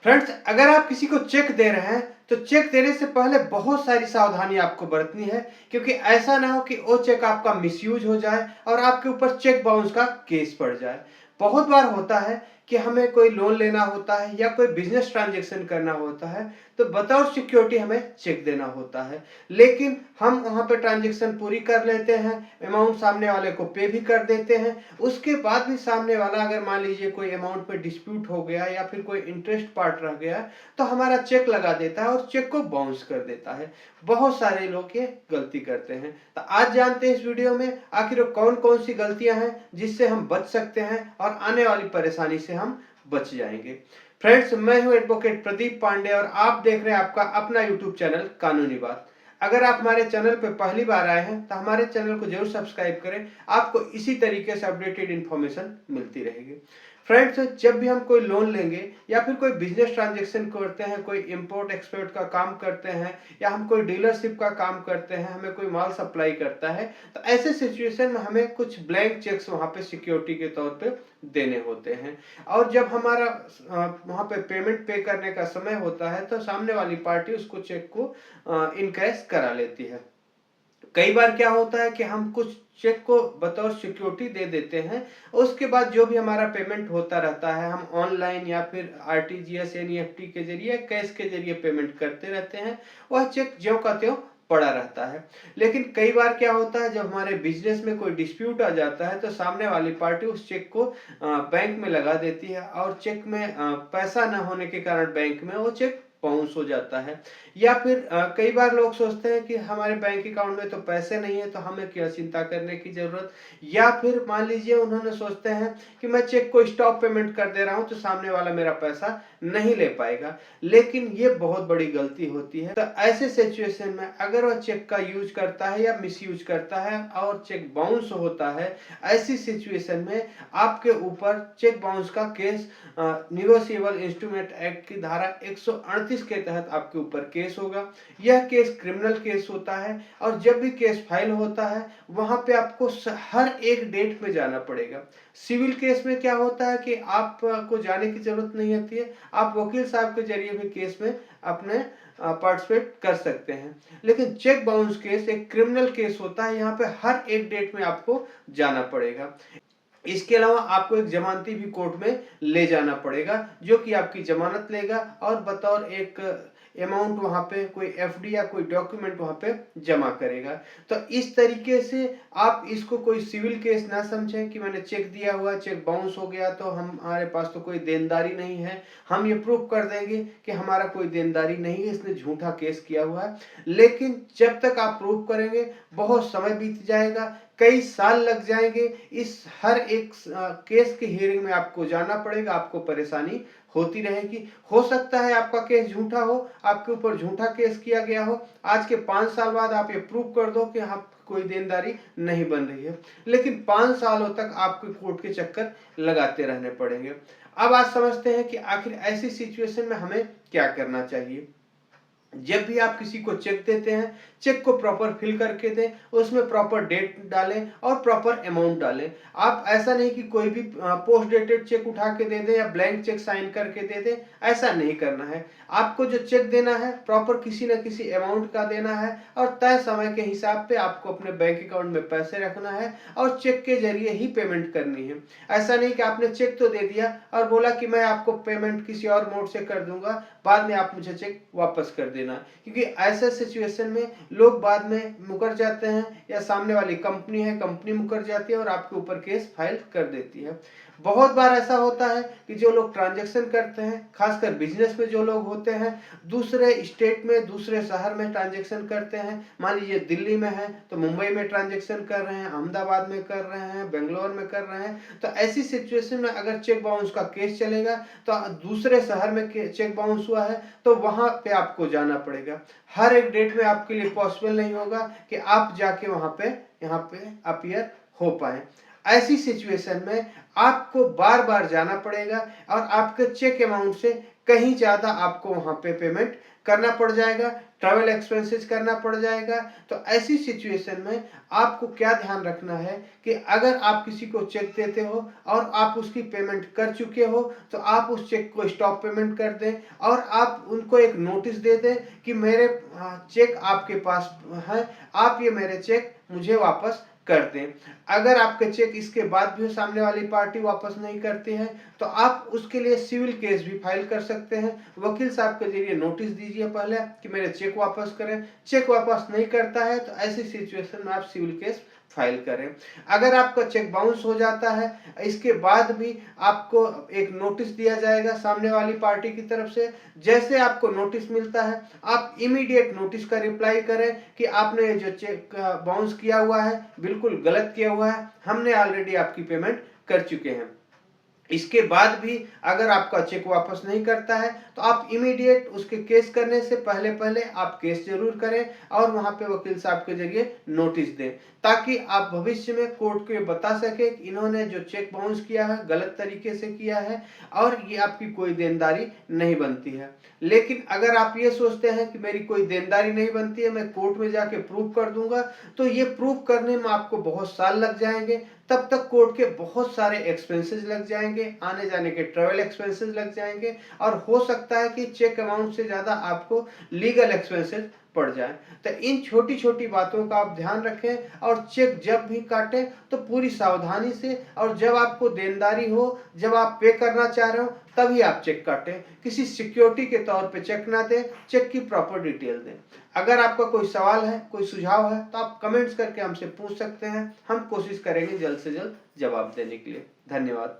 Friends, अगर आप किसी को चेक दे रहे हैं तो चेक देने से पहले बहुत सारी सावधानी आपको बरतनी है, क्योंकि ऐसा ना हो कि वो चेक आपका मिसयूज हो जाए और आपके ऊपर चेक बाउंस का केस पड़ जाए। बहुत बार होता है कि हमें कोई लोन लेना होता है या कोई बिजनेस ट्रांजैक्शन करना होता है, तो बतौर सिक्योरिटी हमें चेक देना होता है, लेकिन हम वहां पे ट्रांजैक्शन पूरी कर लेते हैं, अमाउंट सामने वाले को पे भी कर देते हैं। उसके बाद भी सामने वाला अगर मान लीजिए कोई अमाउंट पे डिस्प्यूट हो गया या फिर कोई इंटरेस्ट पार्ट रह गया, तो हमारा चेक लगा देता है और चेक को बाउंस कर देता है। बहुत सारे लोग ये गलती करते हैं। तो आज जानते हैं इस वीडियो में आखिर कौन कौन सी गलतियां हैं जिससे हम बच सकते हैं और आने वाली परेशानी से हम बच जाएंगे। फ्रेंड्स, मैं हूं एडवोकेट प्रदीप पांडे और आप देख रहे हैं आपका अपना यूट्यूब चैनल कानूनी बात। अगर आप हमारे चैनल पर पहली बार आए हैं तो हमारे चैनल को जरूर सब्सक्राइब करें, आपको इसी तरीके से अपडेटेड इंफॉर्मेशन मिलती रहेगी। फ्रेंड्स, जब भी हम कोई लोन लेंगे या फिर कोई बिजनेस ट्रांजैक्शन करते हैं, कोई इंपोर्ट एक्सपोर्ट का काम करते हैं या हम कोई डीलरशिप का काम करते हैं, हमें कोई माल सप्लाई करता है, तो ऐसे सिचुएशन में हमें कुछ ब्लैंक चेक्स वहां पे सिक्योरिटी के तौर पे देने होते हैं। और जब हमारा वहां पे पेमेंट पे करने का समय होता है तो सामने वाली पार्टी उसको चेक को इनकैश करा लेती है। कई बार क्या होता है कि हम कुछ चेक को बतौर सिक्योरिटी दे देते हैं, उसके बाद जो भी हमारा पेमेंट होता रहता है, हम ऑनलाइन या फिर आरटीजीएस एनईएफटी के जरिए कैश के जरिए पेमेंट करते रहते हैं, वह चेक ज्यों का त्यों पड़ा रहता है। लेकिन कई बार क्या होता है, जब हमारे बिजनेस में कोई डिस्प्यूट आ जाता है तो सामने वाली पार्टी उस चेक को बैंक में लगा देती है और चेक में पैसा न होने के कारण बैंक में वो चेक बाउंस हो जाता है। या फिर कई बार लोग सोचते हैं कि हमारे बैंक अकाउंट में तो पैसे नहीं है तो हमें क्या चिंता करने की जरूरत। या फिर मान लीजिए उन्होंने सोचते हैं कि मैं चेक को स्टॉप पेमेंट कर दे रहा हूं तो सामने वाला मेरा पैसा नहीं ले पाएगा, लेकिन ये बहुत बड़ी गलती होती है। तो ऐसे सिचुएशन में अगर वह चेक का यूज करता है या मिसयूज करता है और चेक बाउंस होता है, ऐसी सिचुएशन में आपके ऊपर चेक बाउंस का केस निगोशिएबल इंस्ट्रूमेंट एक्ट की धारा 138 के तहत आपके ऊपर केस होगा। यह केस क्रिमिनल केस होता है और जब भी केस फाइल होता है वहां पे आपको हर एक डेट में जाना पड़ेगा। सिविल केस में क्या होता है कि आपको जाने की जरूरत नहीं होती है, आप वकील साहब के जरिए भी केस में अपने पार्टिसिपेट कर सकते हैं। लेकिन चेक बाउंस केस एक क्रिमिनल केस होता है, यहाँ पे हर एक डेट में आपको जाना पड़ेगा। इसके अलावा आपको एक जमानती भी कोर्ट में ले जाना पड़ेगा जो कि आपकी जमानत लेगा और बतौर एक अमाउंट वहां पे कोई एफडी या कोई डॉक्यूमेंट वहां पे जमा करेगा। तो इस तरीके से आप इसको कोई सिविल केस ना समझें कि मैंने चेक दिया हुआ, चेक बाउंस हो गया तो हमारे पास तो कोई देनदारी नहीं है, हम ये प्रूव कर देंगे कि हमारा कोई देनदारी नहीं है, इसने झूठा केस किया हुआ है। लेकिन जब तक आप प्रूव करेंगे बहुत समय बीत जाएगा, कई साल लग जाएंगे। इस हर एक केस के हियरिंग में आपको जाना पड़ेगा, आपको परेशानी होती रहेगी। हो सकता है आपका केस झूठा हो, आपके ऊपर झूठा केस किया गया हो, आज के 5 साल बाद आप ये प्रूव कर दो कि आप कोई देनदारी नहीं बन रही है, लेकिन 5 सालों तक आपको कोर्ट के चक्कर लगाते रहने पड़ेंगे। अब आज समझते हैं कि आखिर ऐसी सिचुएशन में हमें क्या करना चाहिए। जब भी आप किसी को चेक देते हैं, चेक को प्रॉपर फिल करके दें, उसमें प्रॉपर डेट डालें और प्रॉपर अमाउंट डालें। आप ऐसा नहीं कि कोई भी पोस्ट डेटेड चेक उठा के दे दें या ब्लैंक चेक साइन करके दे दें, ऐसा नहीं करना है। आपको जो चेक देना है प्रॉपर किसी न किसी अमाउंट का देना है और तय समय के हिसाब पे आपको अपने बैंक अकाउंट में पैसे रखना है और चेक के जरिए ही पेमेंट करनी है। ऐसा नहीं कि आपने चेक तो दे दिया और बोला कि मैं आपको पेमेंट किसी और मोड से कर दूंगा, बाद में आप मुझे चेक वापस कर देना, क्योंकि ऐसे सिचुएशन में लोग बाद में मुकर जाते हैं या सामने वाली कंपनी है, कंपनी मुकर जाती है और आपके ऊपर केस फाइल कर देती है। बहुत बार ऐसा होता है कि जो लोग ट्रांजैक्शन करते हैं, खासकर बिजनेस में जो लोग होते हैं, दूसरे स्टेट में दूसरे शहर में ट्रांजैक्शन करते हैं। मान लीजिए दिल्ली में है तो मुंबई में ट्रांजैक्शन कर रहे हैं, अहमदाबाद में कर रहे हैं, बेंगलोर में कर रहे हैं, तो ऐसी सिचुएशन में अगर चेक बाउंस का केस चलेगा तो दूसरे शहर में चेक बाउंस हुआ है तो वहां पे आपको जाना पड़ेगा। हर एक डेट में आपके लिए पॉसिबल नहीं होगा कि आप जाके वहां पे यहाँ पे अपीयर हो पाए। ऐसी सिचुएशन में आपको बार बार जाना पड़ेगा और आपके चेक अमाउंट से कहीं ज़्यादा आपको वहाँ पे पेमेंट करना पड़ जाएगा, ट्रैवल एक्सपेंसेस करना पड़ जाएगा। तो ऐसी सिचुएशन में आपको क्या ध्यान रखना है कि अगर आप किसी को चेक देते हो और आप उसकी पेमेंट कर चुके हो, तो आप उस चेक को स्टॉप पेमेंट कर दें और आप उनको एक नोटिस दे दें कि मेरे चेक आपके पास है, आप ये मेरे चेक मुझे वापस कर दें। अगर आपके चेक इसके बाद भी सामने वाली पार्टी वापस नहीं करती है, तो आप उसके लिए सिविल केस भी फाइल कर सकते हैं। वकील साहब के जरिए नोटिस दीजिए पहले कि मेरे चेक वापस करें। चेक वापस नहीं करता है तो ऐसी सिचुएशन में आप सिविल केस फाइल करें। अगर आपका चेक बाउंस हो जाता है, इसके बाद भी आपको एक नोटिस दिया जाएगा सामने वाली पार्टी की तरफ से। जैसे आपको नोटिस मिलता है, आप इमीडिएट नोटिस का रिप्लाई करें कि आपने जो चेक बाउंस किया हुआ है बिल्कुल गलत किया हुआ है, हमने ऑलरेडी आपकी पेमेंट कर चुके हैं। इसके बाद भी अगर आपका चेक वापस नहीं करता है, तो आप इमीडिएट उसके केस करने से पहले पहले आप केस जरूर करें और वहां पे वकील साहब के जरिए नोटिस दें, ताकि आप भविष्य में कोर्ट को बता सके कि इन्होंने जो चेक बाउंस किया है गलत तरीके से किया है और ये आपकी कोई देनदारी नहीं बनती है। लेकिन अगर आप ये सोचते हैं कि मेरी कोई देनदारी नहीं बनती है, मैं कोर्ट में जाके प्रूव कर दूंगा, तो ये प्रूव करने में आपको बहुत साल लग जाएंगे। तब तक कोर्ट के बहुत सारे एक्सपेंसेस लग जाएंगे, आने जाने के ट्रैवल एक्सपेंसेस लग जाएंगे और हो सकता है कि चेक अमाउंट से ज्यादा आपको लीगल एक्सपेंसेस पड़ जाए। तो इन छोटी छोटी बातों का आप ध्यान रखें और चेक जब भी काटें तो पूरी सावधानी से, और जब आपको देनदारी हो, जब आप पे करना चाह रहे हो, तभी आप चेक काटें। किसी सिक्योरिटी के तौर पे चेक ना दें, चेक की प्रॉपर डिटेल दें। अगर आपका कोई सवाल है, कोई सुझाव है, तो आप कमेंट्स करके हमसे पूछ सकते हैं। हम कोशिश करेंगे जल्द से जल्द जवाब देने के लिए। धन्यवाद।